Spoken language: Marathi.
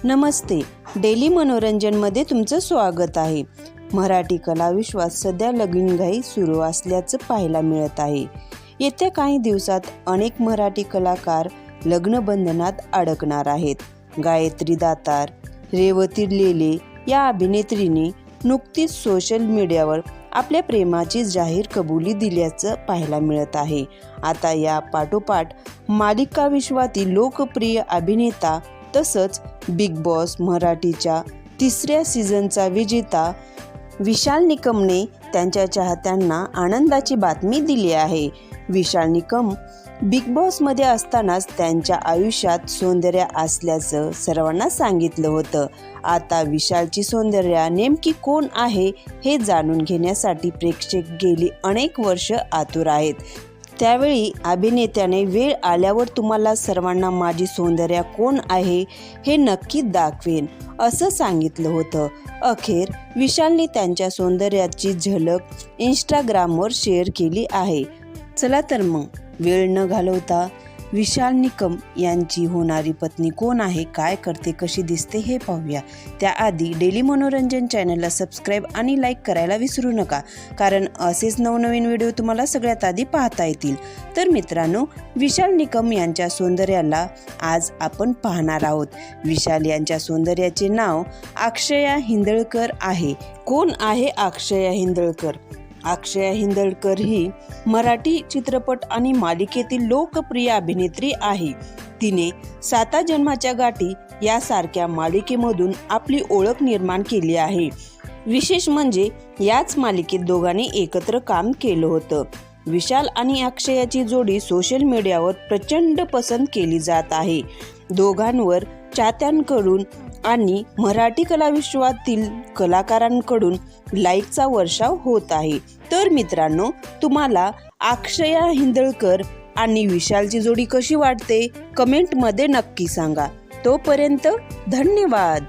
नमस्ते. डेली मनोरंजनमध्ये तुमचं स्वागत आहे. मराठी कलाविश्वात सध्या लगीनघाई सुरू असल्याचं पाहायला मिळत आहे. येत्या काही दिवसात अनेक मराठी कलाकार लग्नबंधनात अडकणार आहेत. गायत्री दातार, रेवती लेले या अभिनेत्रीने नुकतीच सोशल मीडियावर आपल्या प्रेमाची जाहीर कबुली दिल्याचं पाहायला मिळत आहे. आता या पाठोपाठ मालिका विश्वातील लोकप्रिय अभिनेता तसंच बिग बॉस मराठीच्या 3ऱ्या सीझनचा विजेता विशाल निकमने त्यांच्या चाहत्यांना आनंदाची बातमी दिली आहे. विशाल निकम बिग बॉसमध्ये असतानाच त्यांच्या आयुष्यात सौंदर्य असल्याचं सर्वांना सांगितलं होतं. आता विशालची सौंदर्य नेमकी कोण आहे हे जाणून घेण्यासाठी प्रेक्षक गेली अनेक वर्ष आतुर आहेत. त्यावेळी अभिनेत्याने वेळ आल्यावर तुम्हाला सर्वांना माझी सौंदर्य कोण आहे हे नक्की दाखवेन असं सांगितलं होतं. अखेर विशालने त्यांच्या सौंदर्याची झलक इंस्टाग्रामवर शेअर केली आहे. चला तर मग वेळ न घालवता विशाल निकम यांची होणारी पत्नी कोण आहे, काय करते, कशी दिसते हे पाहूया. त्याआधी डेली मनोरंजन चॅनलला सबस्क्राईब आणि लाईक करायला विसरू नका, कारण असेच नवनवीन व्हिडिओ तुम्हाला सगळ्यात आधी पाहता येतील. तर मित्रांनो, विशाल निकम यांच्या सौंदर्याला आज आपण पाहणार आहोत. विशाल यांच्या सौंदर्याचे नाव अक्षया हिंदळकर आहे. कोण आहे अक्षया हिंदळकर? अक्षया हिंदळकर ही मराठी चित्रपट आणि मालिकेतील लोकप्रिय अभिनेत्री आहे. तिने 7 जन्माच्या गाठी यासारख्या मालिकेमधून आपली ओळख निर्माण केली आहे. विशेष म्हणजे याच मालिकेत दोघांनी एकत्र काम केलं होतं. विशाल आणि अक्षयाची जोडी सोशल मीडियावर प्रचंड पसंत केली जात आहे. दोघांवर चाहत्यांकडून आणि मराठी कलाविश्वातील कलाकारांकडून लाईकचा वर्षाव होत आहे. तर मित्रांनो, तुम्हाला अक्षया हिंदळकर आणि विशालची जोडी कशी वाटते कमेंटमध्ये नक्की सांगा. तोपर्यंत धन्यवाद.